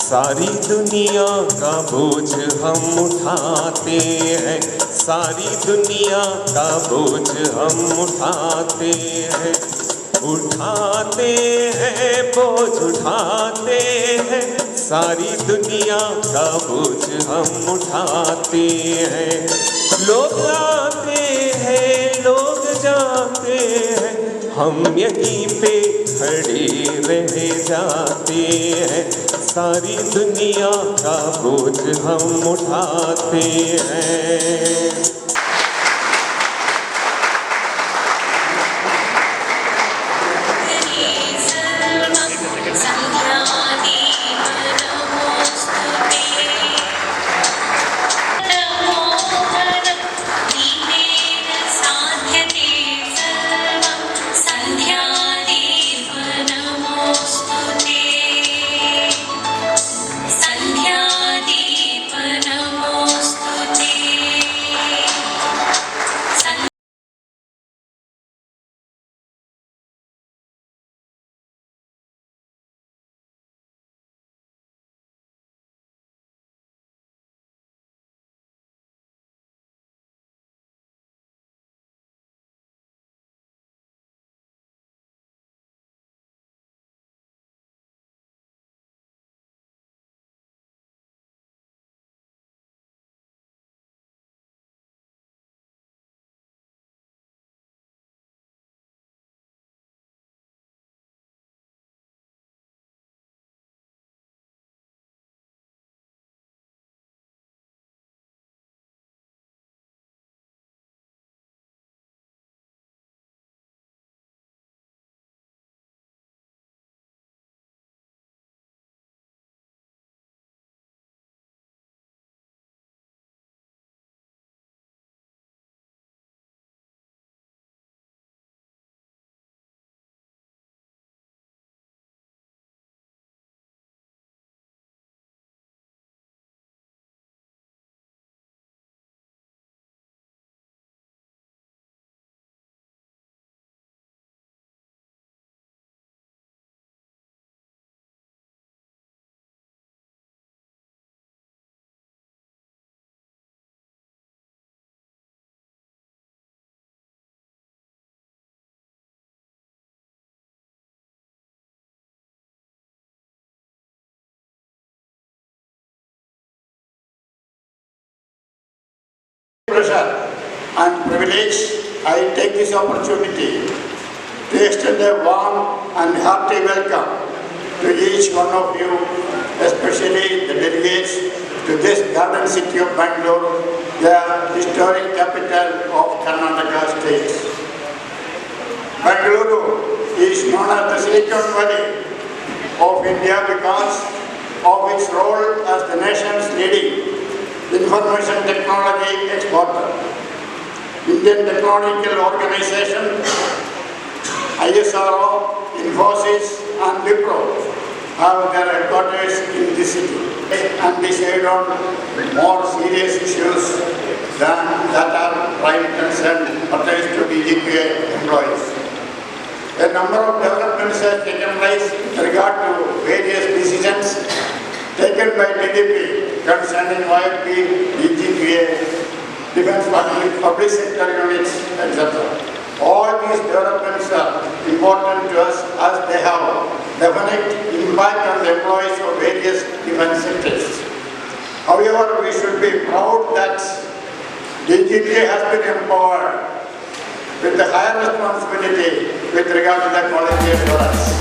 सारी दुनिया का बोझ हम उठाते हैं, सारी दुनिया का बोझ हम उठाते हैं, उठाते हैं बोझ उठाते हैं, सारी दुनिया का बोझ हम उठाते हैं। लोग आते हैं लोग जाते हैं, हम यहीं पे खड़े रह जाते हैं, सारी दुनिया का बोझ हम उठाते हैं। Pleasure and privilege, I take this opportunity to extend a warm and hearty welcome to each one of you, especially the delegates to this garden city of Bangalore, the historic capital of Karnataka state. Bangalore is known as the Silicon Valley of India because of its role as the nation's leading information technology exporter. Indian Technological Organization, ISRO, Infosys and Wipro have their headquarters in this city and decide on more serious issues that are prime concern pertains to DGPA employees. A number of developments have taken place with regard to various decisions taken by DGP concerning YFP, DGPA, defense public sector units, etc. All these developments are important to us as they have definite impact on the employees of various defense sectors. However, we should be proud that DGPA has been empowered with the higher responsibility with regard to the quality assurance.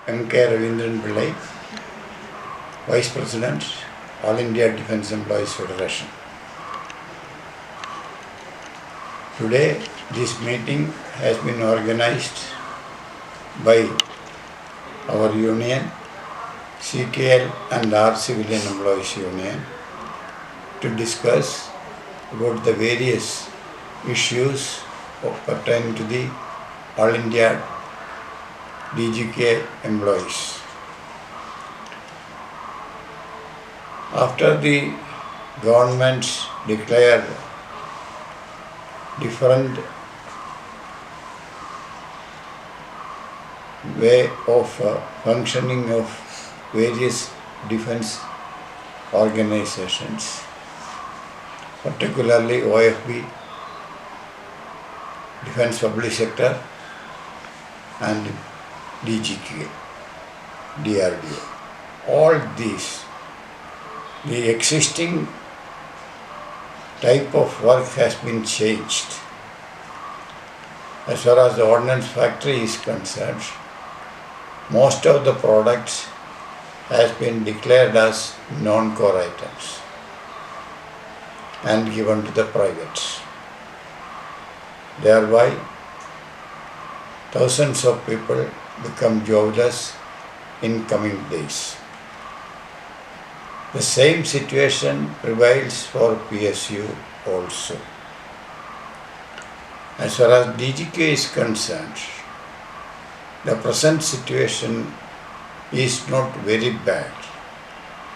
M.K. Ravindran Pillai, Vice President, All India Defence Employees Federation. Today, this meeting has been organized by our union, CKL and our Civilian Employees Union, to discuss about the various issues pertaining to the All India DGK employees. After the government declared different way of functioning of various defense organizations, particularly OFB, Defense Public Sector and DGK, DRDO. All these, the existing type of work has been changed. As far as the ordnance factory is concerned, most of the products has been declared as non-core items and given to the privates. Thereby, thousands of people become jobless in coming days. The same situation prevails for PSU also. As far as DGK is concerned, the present situation is not very bad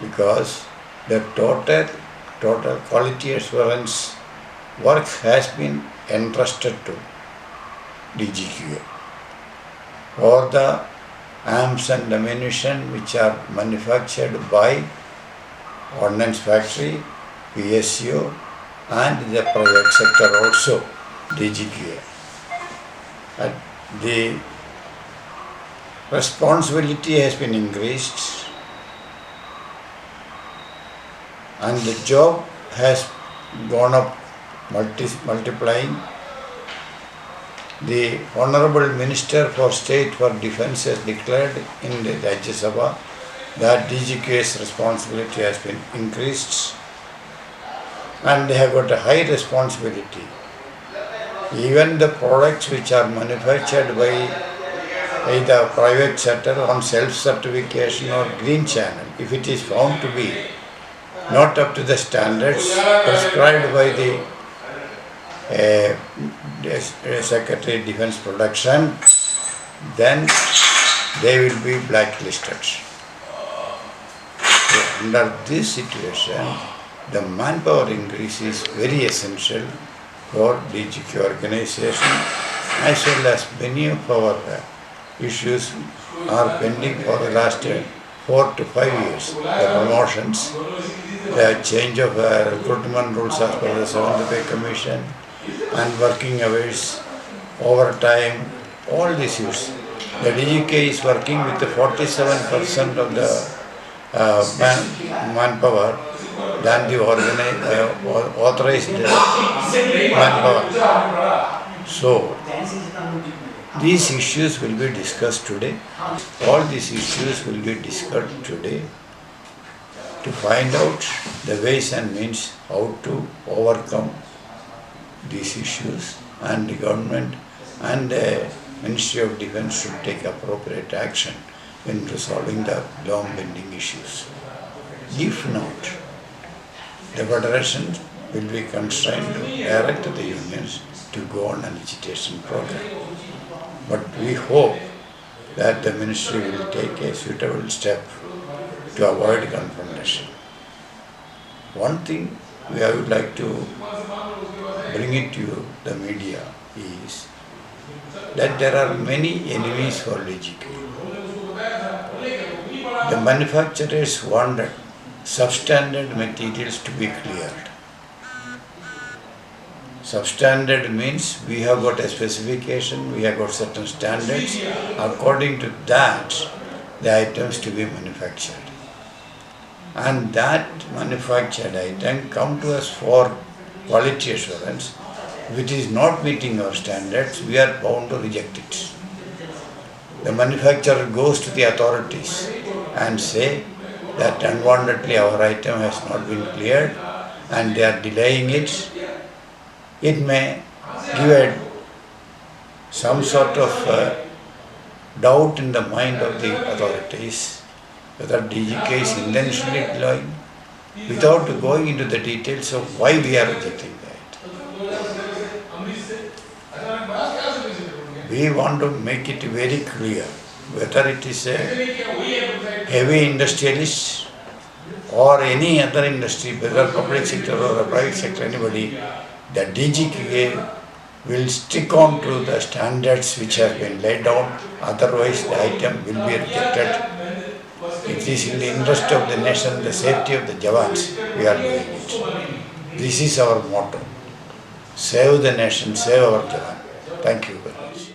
because the total quality assurance work has been entrusted to DGK. For the arms and ammunition which are manufactured by Ordnance Factory, PSU and the private sector also, DGK. And the responsibility has been increased and the job has gone up multiplying. The Honorable Minister for State for Defence has declared in the Rajya Sabha that DGK's responsibility has been increased and they have got a high responsibility. Even the products which are manufactured by either private sector on self-certification or green channel, if it is found to be not up to the standards prescribed by the Secretary Defence Production, then they will be blacklisted. So under this situation, the manpower increase is very essential for DGK organization, as well as many of our issues are pending for the last 4 to 5 years. The promotions, the change of recruitment rules as per the 7th Pay Commission, and working hours, overtime, all these issues. The DGK is working with the 47% of the manpower than the authorized manpower. So, these issues will be discussed today. All these issues will be discussed today to find out the ways and means how to overcome these issues, and the government and the Ministry of Defence should take appropriate action in resolving the long pending issues. If not, the Federation will be constrained to direct the unions to go on an agitation program. But we hope that the Ministry will take a suitable step to avoid confrontation. One thing I would like to bring it to the media is that there are many enemies for DGK. The manufacturers wanted substandard materials to be cleared. Substandard means we have got a specification, we have got certain standards. According to that, the items to be manufactured. And that manufactured item come to us for quality assurance. If it is not meeting our standards, we are bound to reject it. the manufacturer goes to the authorities and say that unwantedly our item has not been cleared and they are delaying it, it may give some sort of doubt in the mind of the authorities whether DGK is intentionally delaying without going into the details of why we are rejecting that. We want to make it very clear whether it is a heavy industrialist or any other industry, whether public sector or a private sector, anybody, the DGK will stick on to the standards which have been laid down, otherwise the item will be rejected. It is in the interest of the nation, the safety of the Jawans, we are doing it. This is our motto. Save the nation, save our Jawan. Thank you.